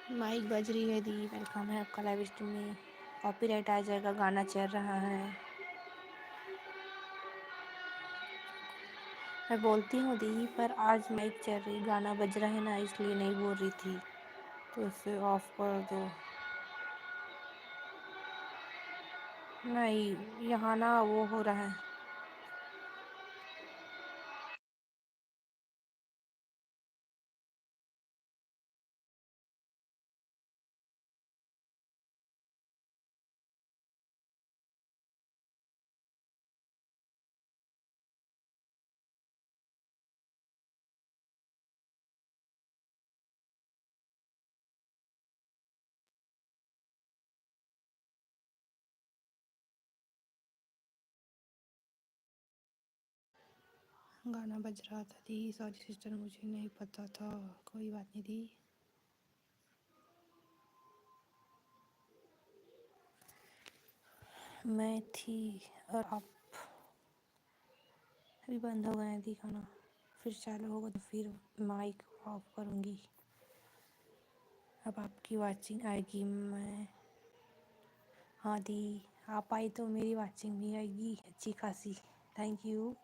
Mic बज रही है दी। वेलकम है आपका लाइव स्ट्रीम में। कॉपीराइट आ जाएगा, गाना चल रहा है। मैं बोलती हूँ दी, पर आज माइक चल रही, गाना बज रहा है ना, इसलिए नहीं बोल रही थी, तो इसे ऑफ कर दो। नहीं, यहाँ ना वो हो रहा है। गाना बज रहा था दी। सॉरी सिस्टर, मुझे नहीं पता था। कोई बात नहीं दी। मैं थी और आप अभी बंद हो गए दी गाना। फिर चालू होगा तो फिर माइक ऑफ करूँगी। अब आपकी वाचिंग आएगी। मैं हाँ दी, आप आई तो मेरी वाचिंग भी आएगी अच्छी खासी। Thank you.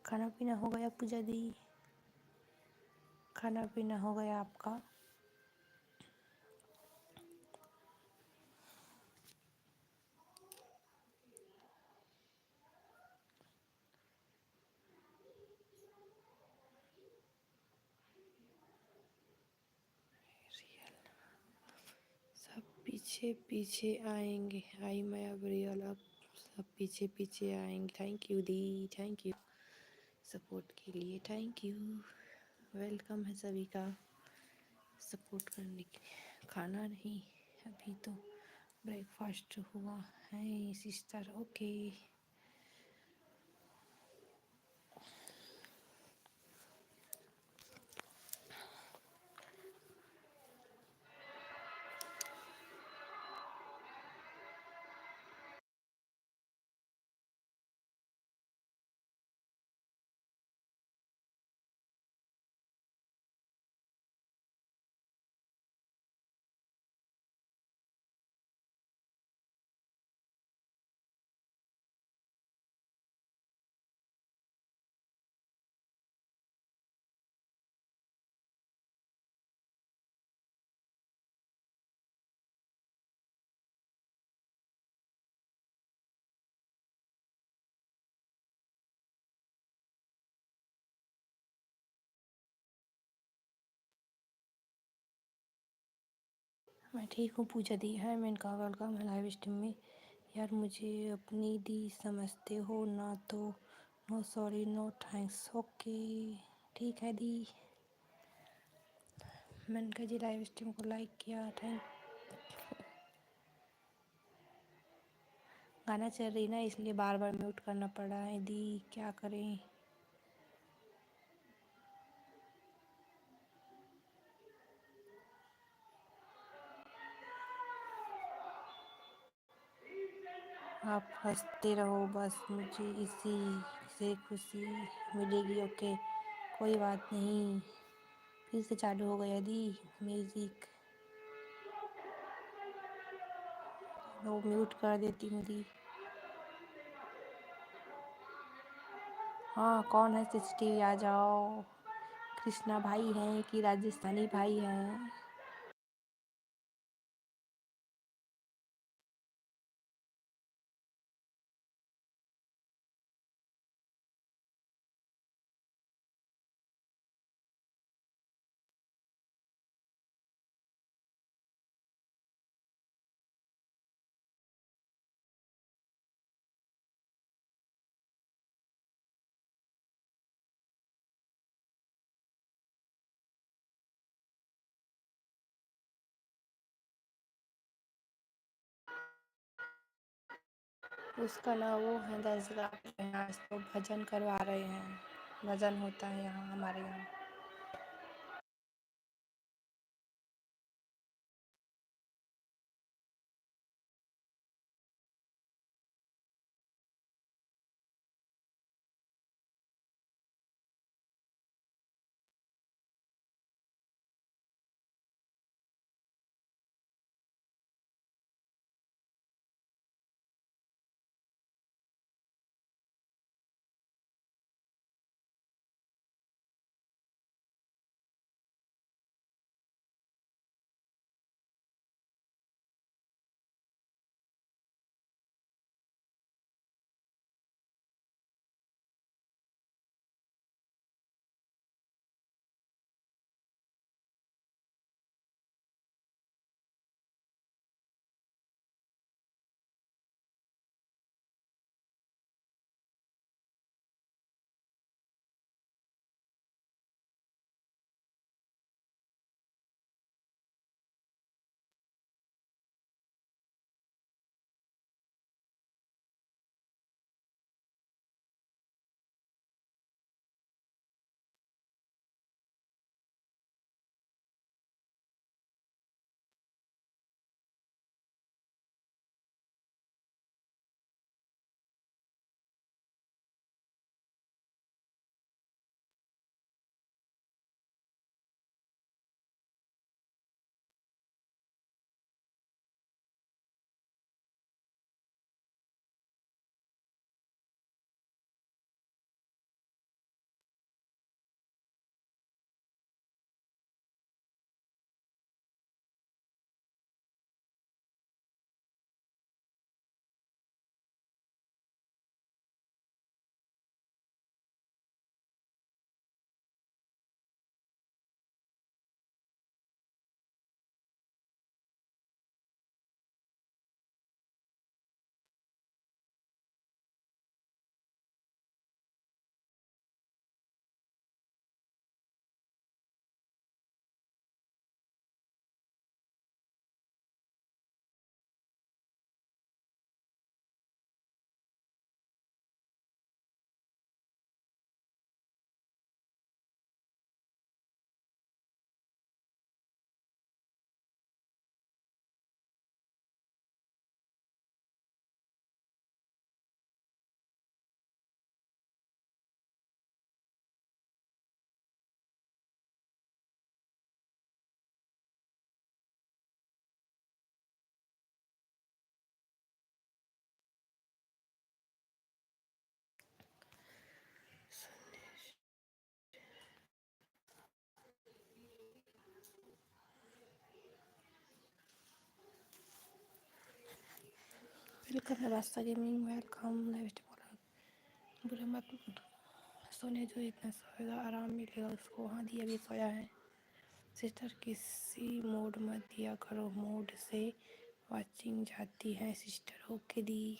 खाना पीना हो गया पूजा दी? खाना पीना हो गया आपका? सब पीछे पीछे आएंगे। आई मैं अब रियल, अब सब पीछे पीछे आएंगे। Thank you the, thank you support के लिए। थैंक यू, वेलकम है सभी का सपोर्ट करने के लिए। खाना नहीं, अभी तो ब्रेकफास्ट हुआ है सिस्टर। ओके। मैं ठीक हूँ पूजा दी है। मैं इनका वेलकम है लाइव स्ट्रीम में। यार मुझे अपनी दी समझते हो ना, तो no sorry no thanks. Okay ठीक है दी। मैंने कहा जी लाइव स्ट्रीम को लाइक किया, थैंक। गाना चल रही ना, इसलिए बार बार म्यूट करना पड़ा है दी, क्या करें। आप हंसते रहो बस, मुझे इसी से खुशी मिलेगी। ओके कोई बात नहीं। फिर से चालू हो गया दी म्यूज़िक। वो म्यूट कर देती हूँ दी। हाँ कौन है सिस्टी, आ जाओ। कृष्णा भाई हैं कि राजस्थानी भाई हैं? उसका ना वो है 10 लाख। आज तो भजन करवा रहे हैं, भजन होता है यहाँ हमारे यहाँ। वेलकम है बादशाह गेमिंग, वेलकम। बुरा मत सोने जो इतना सोएगा आराम मिलेगा उसको। हाँ दी अभी सोया है। सिस्टर किसी मोड मत दिया करो, मोड से वाचिंग जाती है सिस्टर। ओके दी।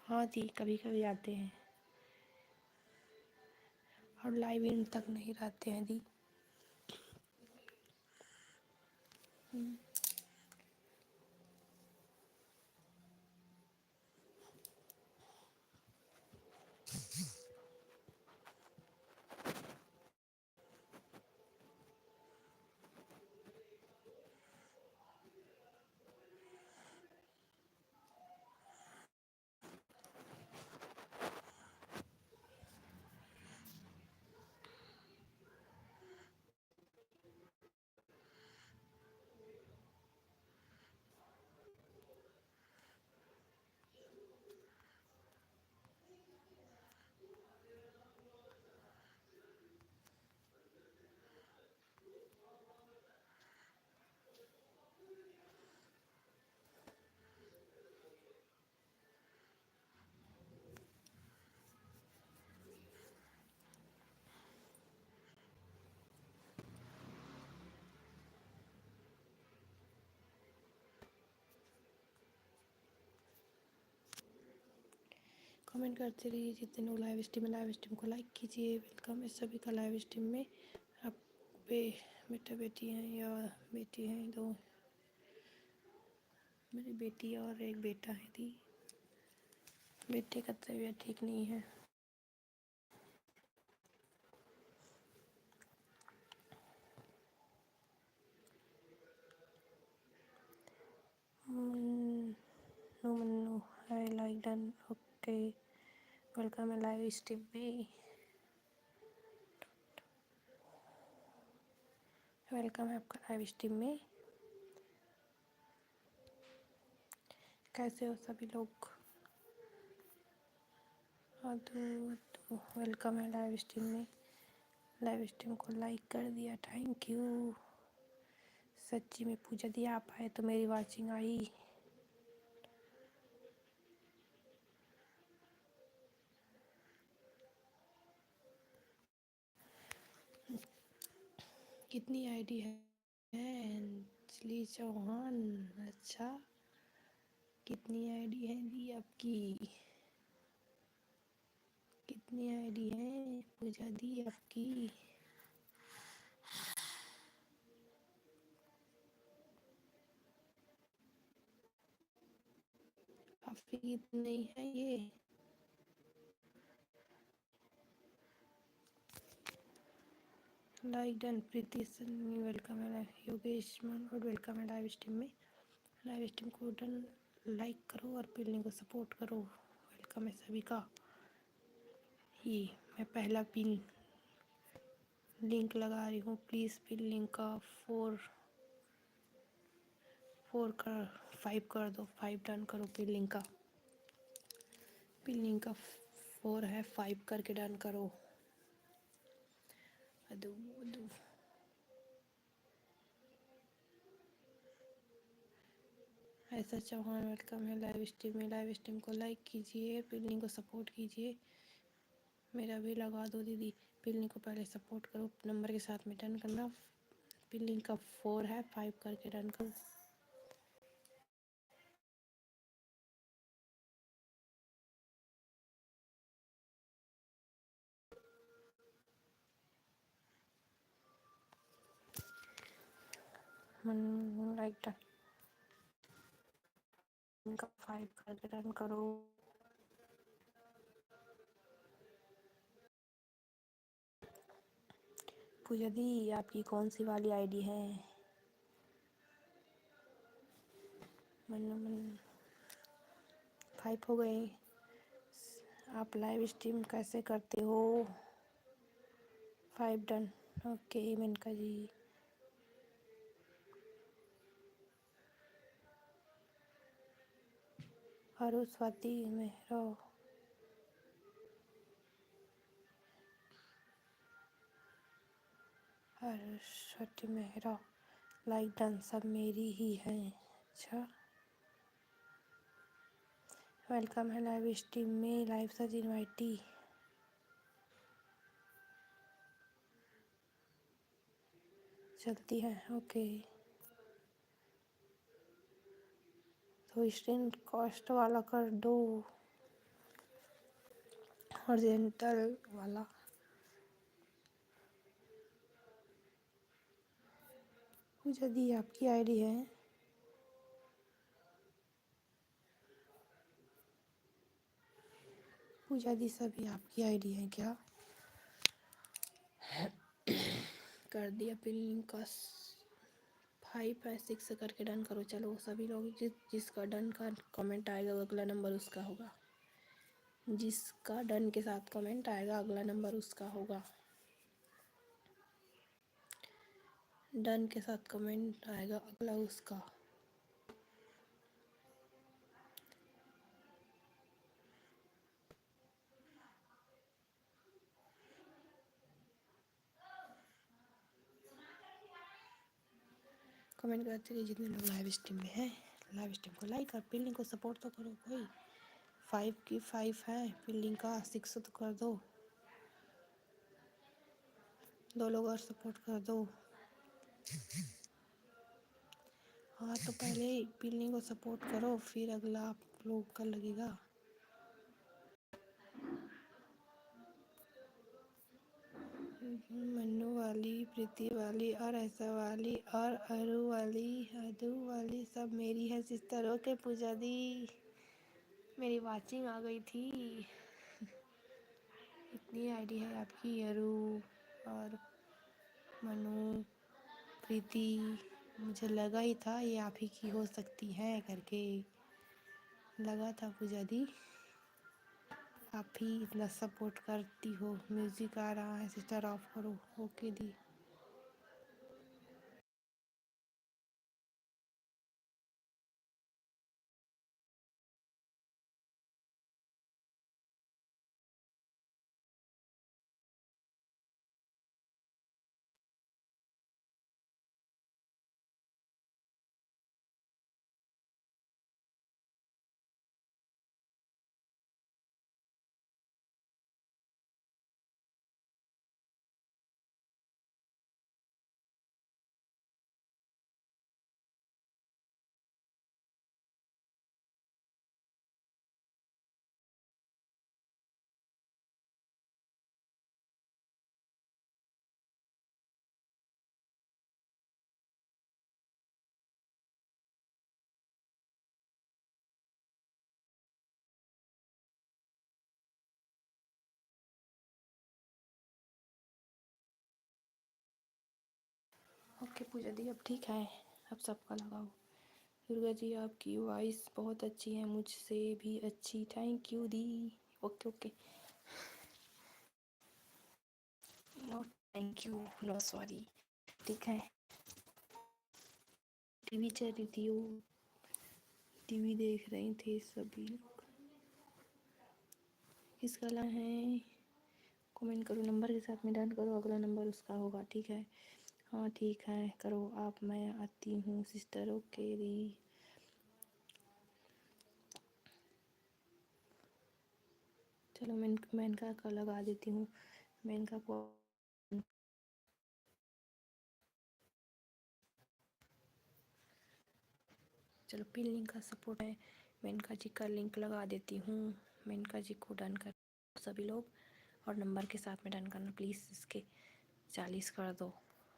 हाँ दी कभी कभी आते हैं और लाइव इन तक नहीं रहते हैं दी। कमेंट करते रहिए जितने लोग लाइव स्ट्रीम को लाइक कीजिए। वेलकम है सभी का लाइव स्ट्रीम में। आप बेटा बेटी हैं या बेटी हैं? दो मेरी बेटी और एक बेटा है दी। बेटे का तबीयत ठीक नहीं है। No Mannu I like done. Okay welcome है लाइव स्ट्रीम में। वेलकम है आपका लाइव स्ट्रीम में। कैसे हो सभी लोग? वेलकम है लाइव स्ट्रीम में। लाइव स्ट्रीम को लाइक कर दिया, थैंक यू। सच्ची में पूजा दी आप आए तो मेरी वाचिंग आई। कितनी आईडी है अंजलि चौहान? अच्छा कितनी आईडी है दी आपकी? कितनी आईडी है पूजा दी आपकी? काफी नहीं है ये। Like done. Preeti Sunny welcome है। योगेश मनोहर वेलकम है लाइव स्ट्रीम में। लाइव स्ट्रीम को डन लाइक करो और पिन को सपोर्ट करो। वेलकम है सभी का। ये मैं पहला पिन लिंक लगा रही हूँ, प्लीज़ पिन लिंक का 5 कर दो। 5 डन करो पिन लिंक का। पिन लिंक का 4 है, 5 करके डन करो। अदू अदू ऐसा चौहान वेलकम है लाइव स्ट्रीम में। लाइव स्ट्रीम को लाइक कीजिए, पिन लिंक को सपोर्ट कीजिए। मेरा भी लगा दो दीदी। पिन लिंक को पहले सपोर्ट करो, नंबर के साथ में डन करना। पिन लिंक का 4 है, 5 करके डन करो। लाइक डन का 5 करके डन करो। पूजा दी आपकी कौन सी वाली आईडी है? मन 5 हो गए। आप लाइव स्ट्रीम कैसे करते हो? 5 डन। ओके मेनका जी। और स्वाति मेहरा हर्षद मेहरा लाइक डन, सब मेरी ही हैं। अच्छा, वेलकम है लाइव स्ट्रीम में, लाइव सर्च इनवाइटी चलती है। ओके, तो स्क्रीन कॉस्ट वाला कर दो, हॉरिजॉन्टल वाला। पूजा दी आपकी आईडी है? पूजा दी सभी आपकी आईडी है क्या? कर दिया पिन लिंक का 5 या 6 करके डन करो। चलो सभी लोग, जिसका डन का कमेंट आएगा वो अगला नंबर उसका होगा। जिसका डन के साथ कमेंट आएगा अगला नंबर उसका होगा। डन के साथ कमेंट आएगा अगला उसका। कमेंट करते रहिए जितने लोग लाइव स्ट्रीम में हैं। लाइव स्ट्रीम को लाइक और पिन लिंक को सपोर्ट तो करो कोई। 5 की 5 है, पिन लिंक का 6 तो कर दो। 2 लोग और सपोर्ट कर दो। हाँ तो पहले पिन लिंक को सपोर्ट करो, फिर अगला आप लोग का लगेगा। मन्नू वाली, प्रीति वाली और ऐसा वाली और अरु वाली, अदू वाली सब मेरी है सिस्टर। ओके पूजा दी, मेरी वाचिंग आ गई थी। इतनी आईडी है आपकी, अरु और मनु, प्रीति। मुझे लगा ही था ये आप ही की हो सकती है करके, लगा था पूजा दी आप ही इतना सपोर्ट करती हो। म्यूजिक आ रहा है सिस्टर, ऑफ करो। ओके दी। ओके पूजा दी, अब ठीक है, अब सबका लगाओ। दुर्गा जी आपकी वॉइस बहुत अच्छी है, मुझसे भी अच्छी। थैंक यू दी। Okay okay, no thank you, no sorry. ठीक है, टीवी चल रही थी, वो टीवी देख रही थे सभी लोग। किसका ला है कमेंट करो, नंबर के साथ में डन करो, अगला नंबर उसका होगा। ठीक है, हाँ ठीक है, करो आप, मैं आती हूँ सिस्टर। ओके दी। चलो मेनका का लगा देती हूँ। मेनका को चलो पिन लिंक का सपोर्ट है, मेनका जी का लिंक लगा देती हूँ। मेनका जी को डन कर सभी लोग, और नंबर के साथ में डन करना प्लीज़। इसके 40 कर दो,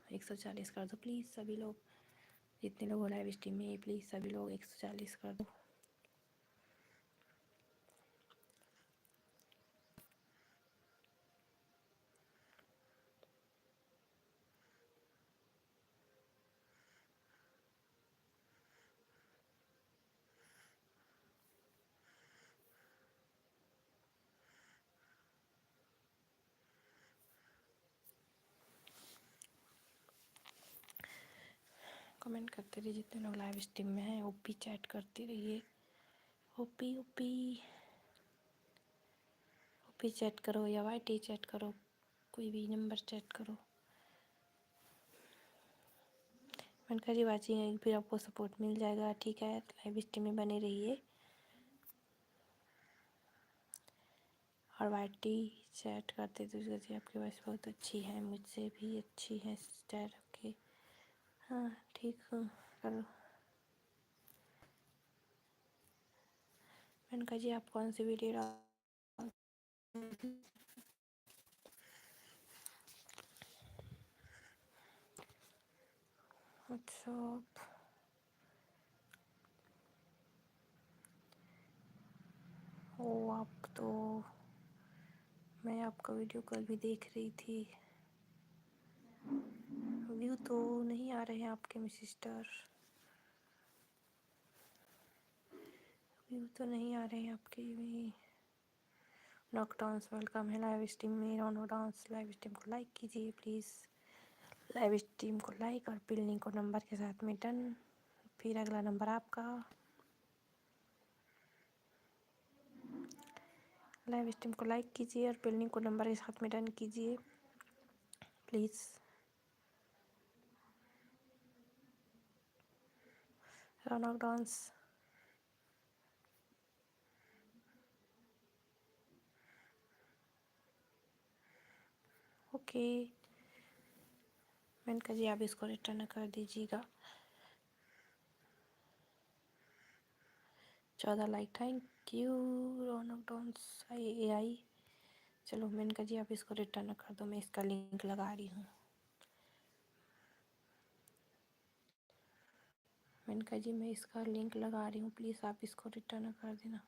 140 कर दो प्लीज़ सभी लोग। जितने लोग लाइव स्ट्रीम में प्लीज़ सभी लोग 140 कर दो। कमेंट करते रहिए जितने लोग लाइव स्ट्रीम में हैं। ओपी चैट करते रहिए, ओपी ओपी ओपी चैट करो या वाईटी चैट करो, कोई भी नंबर चैट करो। मनका जी वाचिंग, फिर आपको सपोर्ट मिल जाएगा, ठीक है। लाइव स्ट्रीम में बने रहिए। और वाइटी चैट करते तो जी आपकी वॉइस बहुत अच्छी है, मुझसे भी अच्छी है सिस्टर। ओके, हाँ ठीक हूँ। करो मनका जी, आप कौन सी वीडियो डाल? अच्छा, ओ आप तो, मैं आपका वीडियो कल भी देख रही थी। व्यू तो नहीं आ रहे हैं आपके में सिस्टर, व्यू तो नहीं आ रहे हैं आपके में। नॉक डांस वेलकम है लाइव स्ट्रीम में। रोनो डांस लाइव स्ट्रीम को लाइक कीजिए प्लीज़। लाइव स्ट्रीम को लाइक और पिन लिंक को नंबर के साथ में डन। फिर अगला नंबर आपका। लाइव स्ट्रीम को लाइक कीजिए और पिन लिंक को नंबर के साथ में डन कीजिए प्लीज़। Raunak dance, okay. मैंने जी आप इसको रिटर्न कर दीजिएगा। 14 like, thank you. Raunak dance AI। चलो मैंने जी आप इसको रिटर्न कर दो, मैं इसका लिंक लगा रही हूँ। मैंने जी मैं इसका लिंक लगा रही हूँ, प्लीज़ आप इसको रिटर्न कर देना।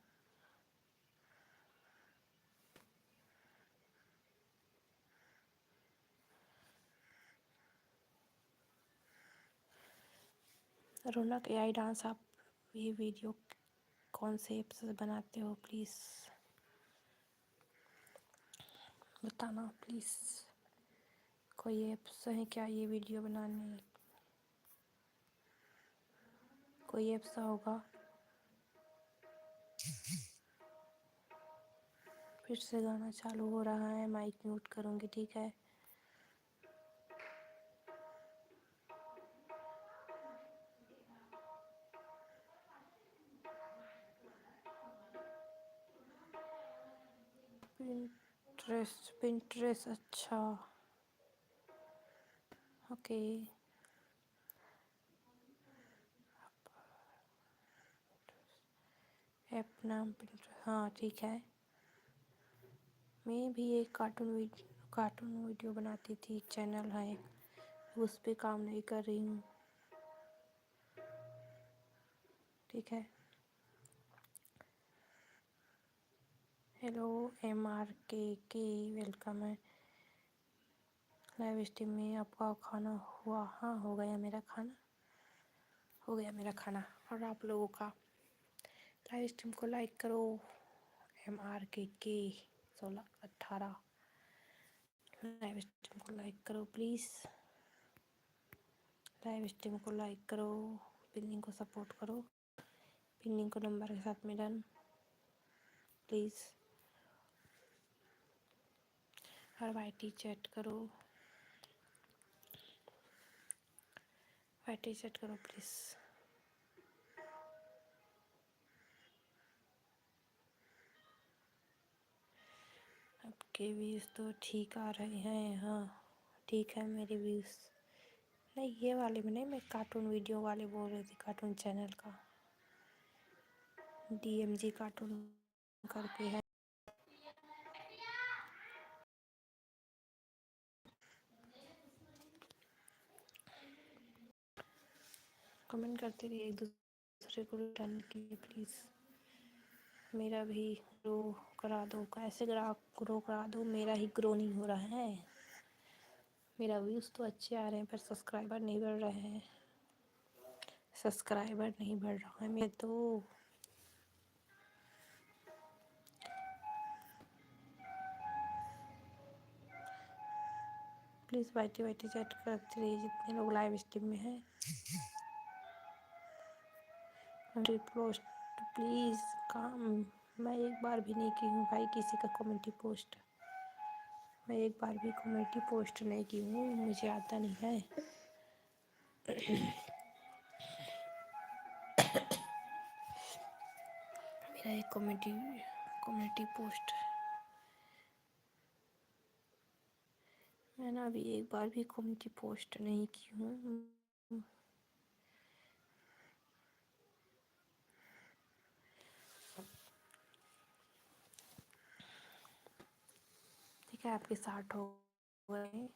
रौनक AI डांस, आप ये वीडियो कौन से ऐप से बनाते हो प्लीज़ बताना प्लीज़। कोई ऐप्स है क्या ये वीडियो बनाने, कोई ऐप्स होगा। फिर से गाना चालू हो रहा है, माइक म्यूट करूँगी, ठीक है। पिंट्रेस्ट, अच्छा ओके। ऐप नाम पिंट्रेस्ट, हाँ ठीक है। मैं भी एक कार्टून वीडियो बनाती थी, चैनल है उस पर काम नहीं कर रही हूँ, ठीक है। हेलो MRK वेलकम है लाइव स्ट्रीम में। आपका खाना हुआ? हाँ हो गया मेरा खाना, हो गया मेरा खाना। और आप लोगों का? लाइव स्ट्रीम को लाइक करो। MRK 1618 लाइव स्ट्रीम को लाइक करो प्लीज़। लाइव स्ट्रीम को लाइक करो, पिनिंग को सपोर्ट करो, पिनिंग को नंबर के साथ में डन प्लीज़। और वाईटी चैट करो, वाईटी चैट करो प्लीज़। आपके व्यूज़ तो ठीक आ रहे हैं, हाँ ठीक है मेरे व्यूज़। नहीं ये वाले में नहीं, मैं कार्टून वीडियो वाले बोल रही थी, कार्टून चैनल का DMG कार्टून करके है। कमेंट करते रहिए एक दूसरे को रिटर्न के लिए प्लीज़। मेरा भी ग्रो करा दो, कैसे ग्रो करा दो, मेरा ही ग्रो नहीं हो रहा है। मेरा व्यूज़ तो अच्छे आ रहे हैं पर सब्सक्राइबर नहीं बढ़ रहे हैं, सब्सक्राइबर नहीं बढ़ रहा है मैं तो। प्लीज़ वाईटी वाईटी चैट करते रहिए जितने लोग लाइव स्ट्रीम में हैं। पोस्ट प्लीज़ काम, मैं एक बार भी नहीं की हूँ भाई किसी का कमेंटी पोस्ट, मैं एक बार भी कमेंटी पोस्ट नहीं की हूँ, मुझे आता नहीं है। मेरा एक कम्युनिटी पोस्ट मैंने अभी एक बार भी कम्युनिटी पोस्ट नहीं की हूँ। ठीक है, आपके 60 हो गए।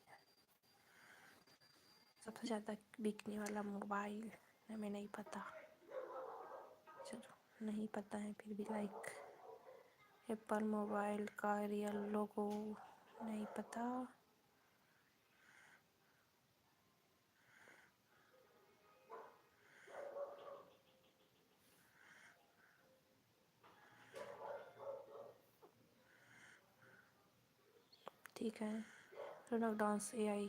सबसे ज़्यादा बिकने वाला मोबाइल हमें नहीं पता, चलो नहीं पता है फिर भी लाइक एप्पल मोबाइल का रियल लोगो नहीं पता। ठीक है, Raunak dance AI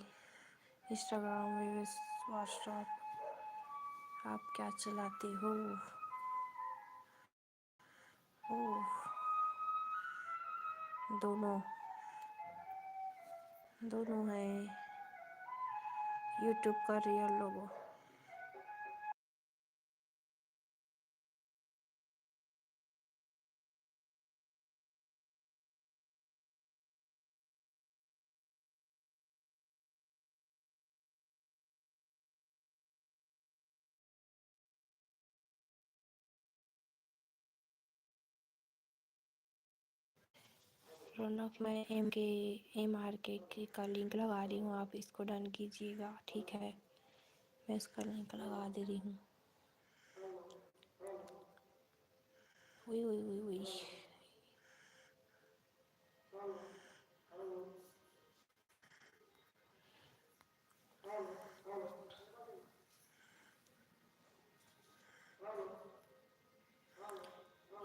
Instagram reels WhatsApp आप क्या चलाते हो? ओह, दोनों दोनों है। यूट्यूब का रियल लोगो रौनक, मैं MRK का लिंक लगा रही हूँ, आप इसको डन कीजिएगा। ठीक है, मैं इसका लिंक लगा दे रही हूँ। उई उई उई उई,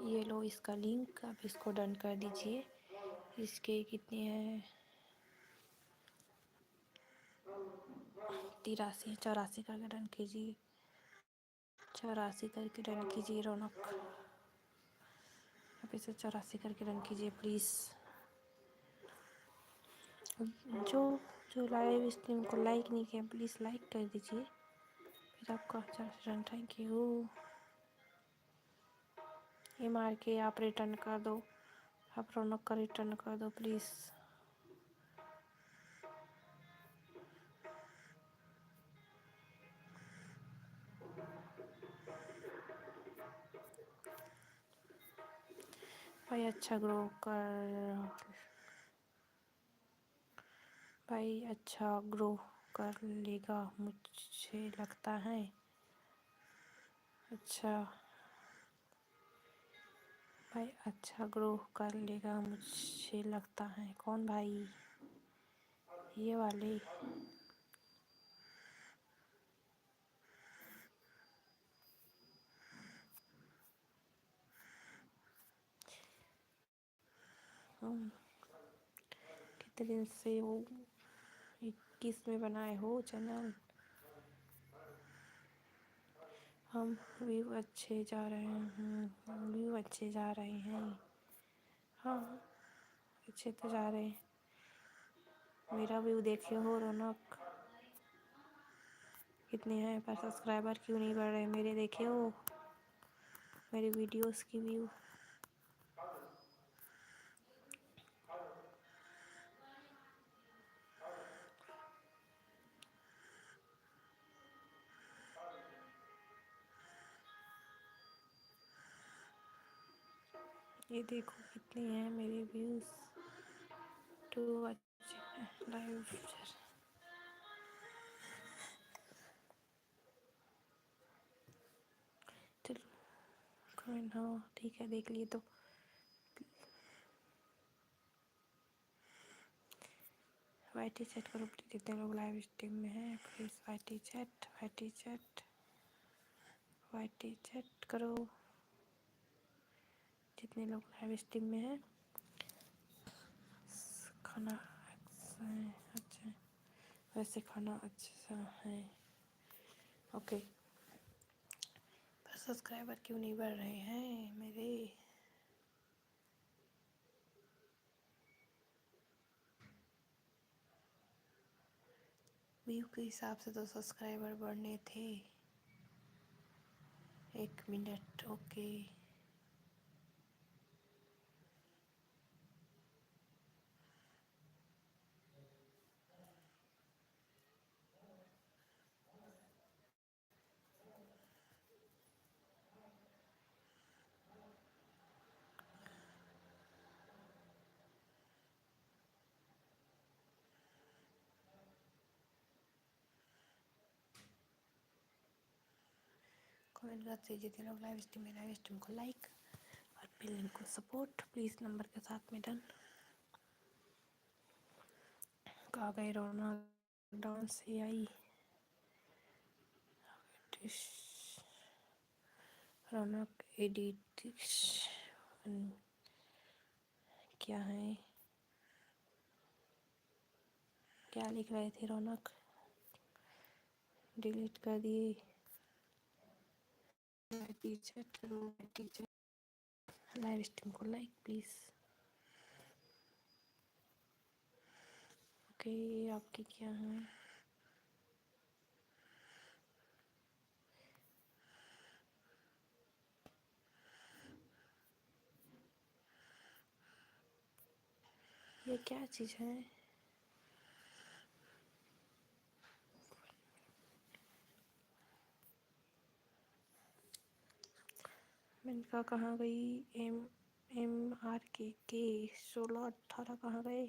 ये लो इसका लिंक, आप इसको डन कर दीजिए। इसके कितने हैं? 83 84 करके डन कीजिए। 84 करके डन कीजिए रौनक, आप इसे 84 करके डन कीजिए प्लीज़। जो जो लाइव स्ट्रीम को लाइक नहीं किया प्लीज़ लाइक कर दीजिए, फिर आपका 84 रन। Thank you. MRK आप रिटर्न कर दो, आप रौनक का रिटर्न कर दो प्लीज़। भाई अच्छा ग्रो कर भाई अच्छा ग्रो कर लेगा मुझे लगता है। अच्छा भाई अच्छा ग्रो कर लेगा मुझे लगता है। कौन भाई? ये वाले? हम कितने दिन से वो 21 में बनाए हो चैनल? हम व्यू अच्छे जा रहे हैं, व्यू अच्छे जा रहे हैं। हाँ अच्छे तो जा रहे हैं। मेरा व्यू देखे हो रौनक? कितने हैं पर सब्सक्राइबर क्यों नहीं बढ़ रहे मेरे? देखे हो मेरे वीडियोस की व्यू? ये देखो कितने हैं मेरे व्यूज़। टू अच्छे लाइव। चलो कमेंट, हाँ ठीक है देख लिए तो। वाईटी चैट करो प्लीज, जितने लोग लाइव स्ट्रीम में हैं प्लीज़ वाईटी चैट करो, जितने लोग लाइव स्ट्रीम में हैं। खाना अच्छा है, अच्छा है। वैसे खाना अच्छा है। ओके, पर सब्सक्राइबर क्यों नहीं बढ़ रहे हैं मेरे? व्यू के हिसाब से तो सब्सक्राइबर बढ़ने थे। 1 मिनट। ओके कमेंट करते जितने लोग लाइव स्ट्रीम को लाइक और फिर लिंक को सपोर्ट प्लीज़ नंबर के साथ में डन। कहाँ गए रौनक डांस से आई रौनक एडिट क्या है, क्या लिख रहे थे रौनक, डिलीट कर दिए। टीचर लाइव स्ट्रीम को लाइक प्लीज़। ओके आपके क्या है, ये क्या चीज़ है। मैंने कहा कहाँ गई MRK 16-18 कहाँ गए।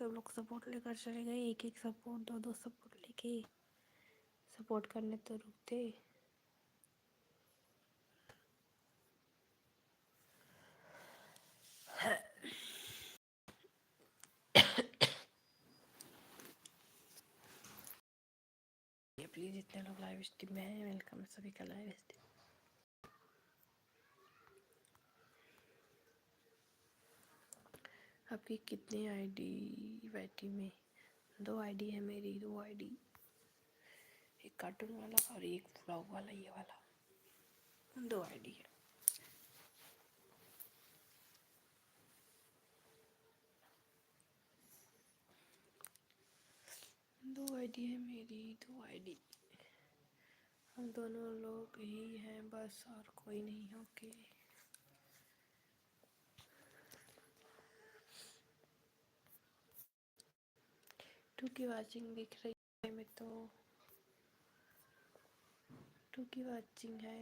सब लोग सपोर्ट लेकर चले गए, एक एक सपोर्ट दो सपोर्ट लेके सपोर्ट करने तो रुकते। प्लीज़ जितने लोग लाइव स्ट्रीम में हैं वेलकम सभी का लाइव स्ट्रीम। आपकी कितनी आईडी बैठी में, 2 आईडी है मेरी, 2 आईडी, एक कार्टून वाला और एक व्लॉग वाला, ये वाला 2 आईडी है। दो आईडी है मेरी, 2 आईडी, हम दोनों लोग ही हैं बस और कोई नहीं। ओके 2 की वाचिंग दिख रही है, मैं तो 2 की वाचिंग है।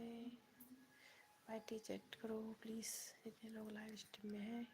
पार्टी चैट करो प्लीज़ जितने लोग लाइव स्ट्रीम में हैं।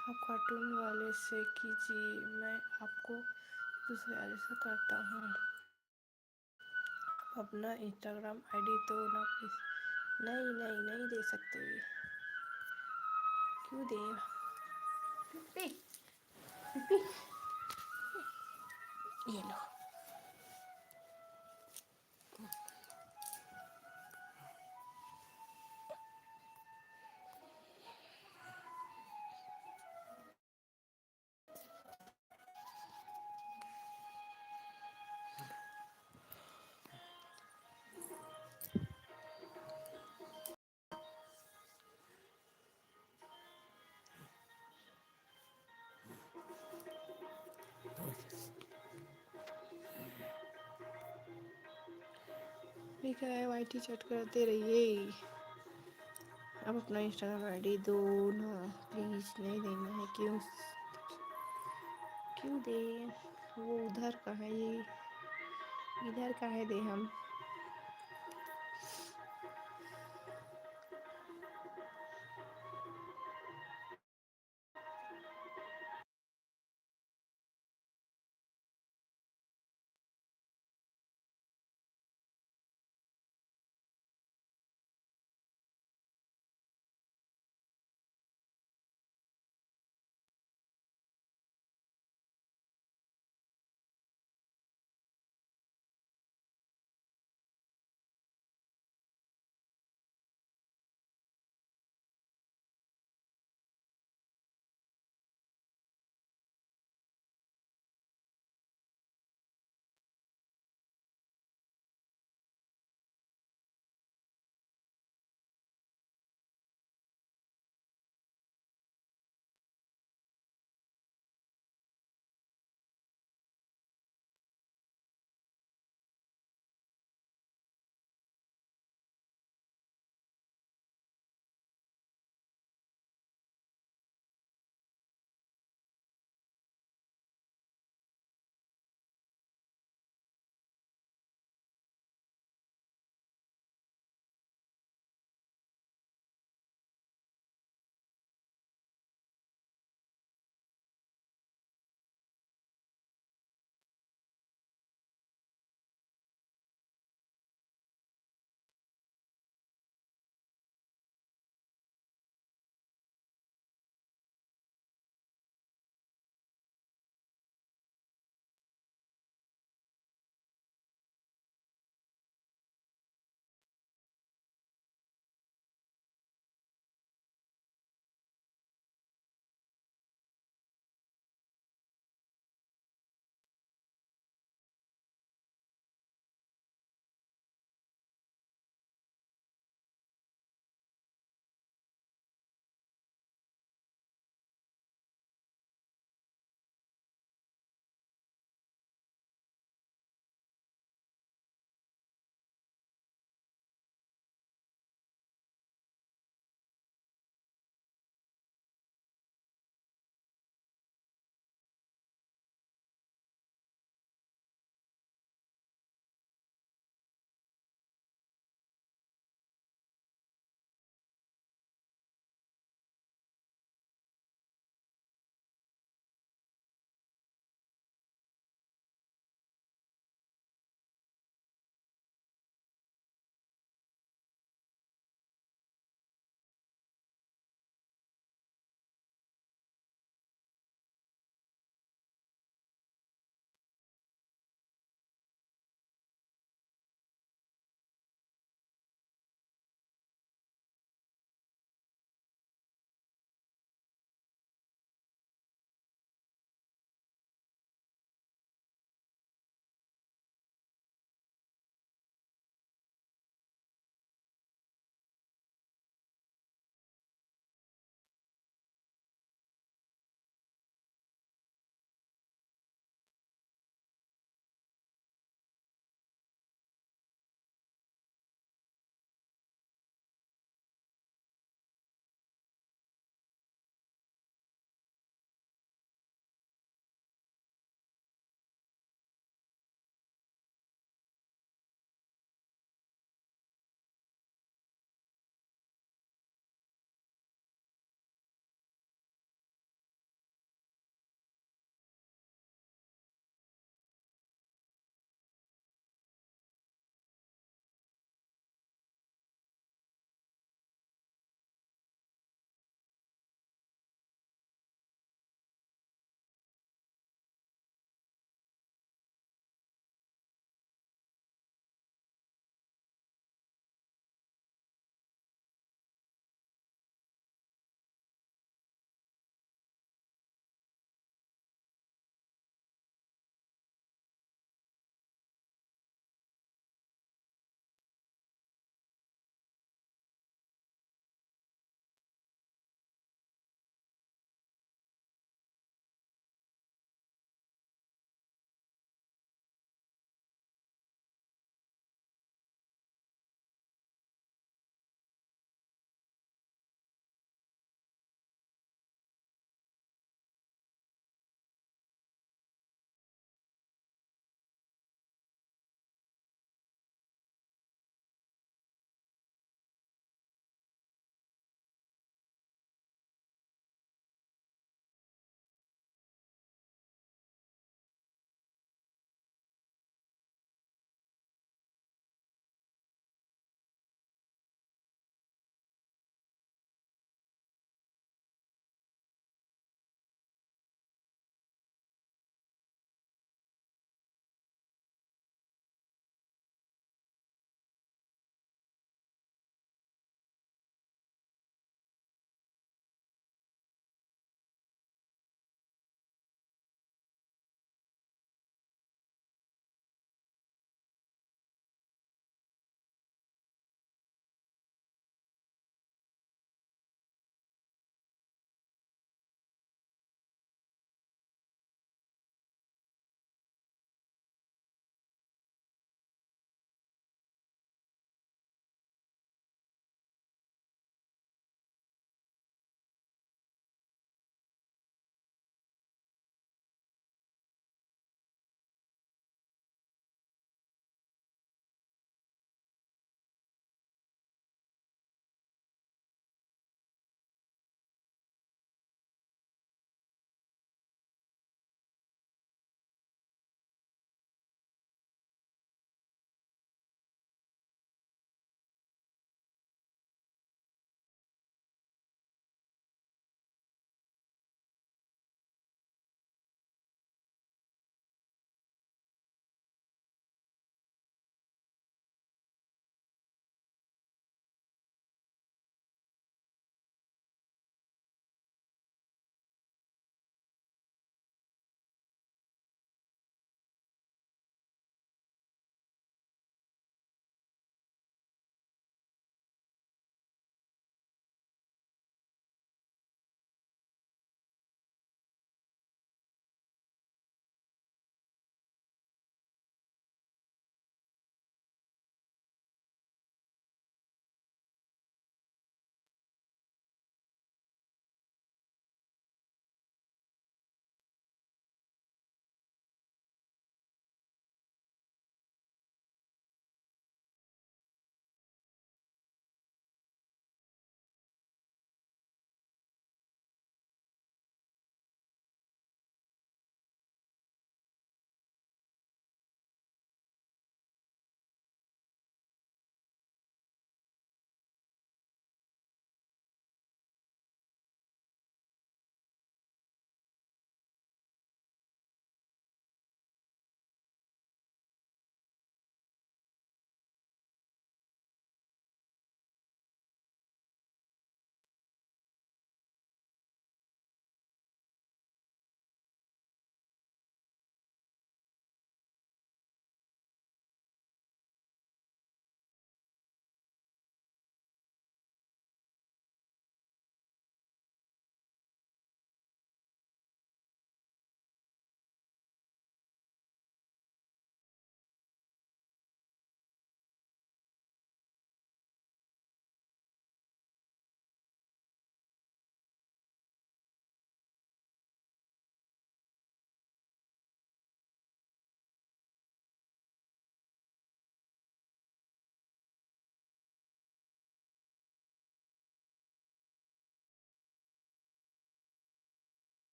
आप कार्टून वाले से कीजिए, मैं आपको दूसरे वाले से करता हूँ। अपना इंस्टाग्राम आईडी तो ना प्लीज़। नहीं नहीं नहीं दे सकते, क्यों दे। पिप्पी पिप्पी ये लो। लिखा है वाईटी चैट करते रहिए। अब अपना इंस्टाग्राम आईडी दो ना प्लीज़, नहीं देना है, क्यों क्यों दे। वो उधर का है, ये इधर का है, दे हम।